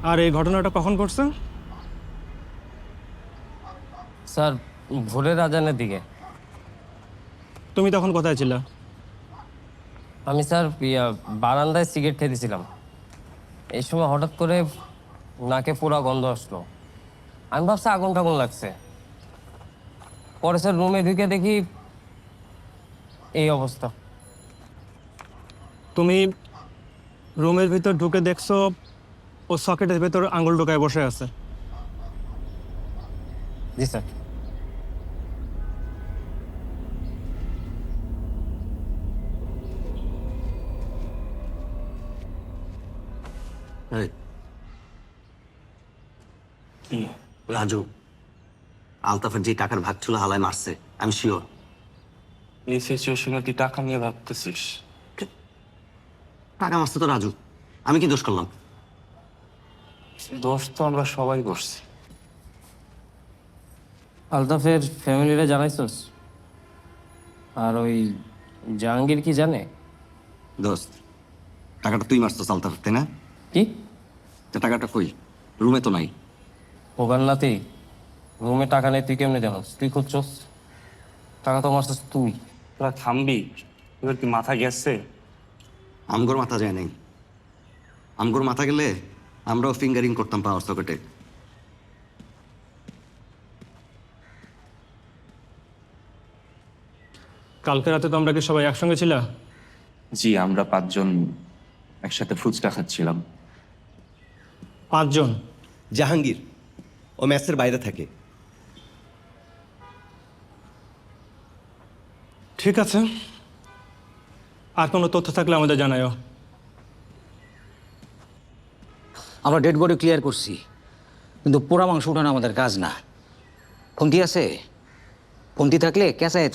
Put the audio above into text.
আর এই ঘটনাটা কখন ঘটছে? স্যার, ভোরের আজানের দিকে। তুমি তখন কোথায় ছিলা? আমি স্যার বারান্দায় সিগারেট খেতেছিলাম। এই সময় হঠাৎ করে নাকে পোড়া গন্ধ আসলো। আমি ভাবছি আগুন টাগুন লাগছে। পরে স্যার রুমে ঢুকে দেখি এই অবস্থা। তুমি রুমের ভিতর ঢুকে দেখছো ও সকেটের ভিতর আঙুল ঢোকায় বসে আছে। জি স্যার। এই, রাজু, আলতাফের যে টাকার ভাগ ছিল হালায় মারছে, আমি শিওর। এই সিচুয়েশনে তুই টাকা নিয়ে ভাবতেছিস? টাকা মারছে তো রাজু, আমি কি দোষ করলাম? দোষ তো আমরা সবাই করছি। আলতাফের ফ্যামিলিরা জানাইছস? আর ওই জাহাঙ্গীর কি জানে? দোস্ত, টাকাটা তুই মারছিস আলতাফের, তাই না? কি? তো টাকাটা কই? রুমে তো নাই। ওগান নাতি, রুমে টাকা নেই তুই কেমনে জানোস? তুই খুঁজছস? টাকা তো মারছস তুই। তোরা থামবি? এবার কি মাথা গেছে? আমগোর মাথা যায় নাই। আমগোর মাথা গেলে আমরাও ফিঙ্গারিং করতাম পাওয়ার সকেটে। কালকে রাতে তো আমরা কি সবাই একসঙ্গে ছিলা? জি, আমরা 5 জন একসাথে ফুচকা খাচ্ছিলাম। 5 জন? জাহাঙ্গীর ও ম্যাচের বাইরে থাকে। ঠিক আছে, আর কোনো তথ্য থাকলে আমাদের জানাও। আমরা ডেড বডি ক্লিয়ার করছি, কিন্তু পোড়া মাংস উঠানো আমাদের কাজ না। ফোনটি আছে? ফোনটি থাকলে ক্যাঁচায় তুলি।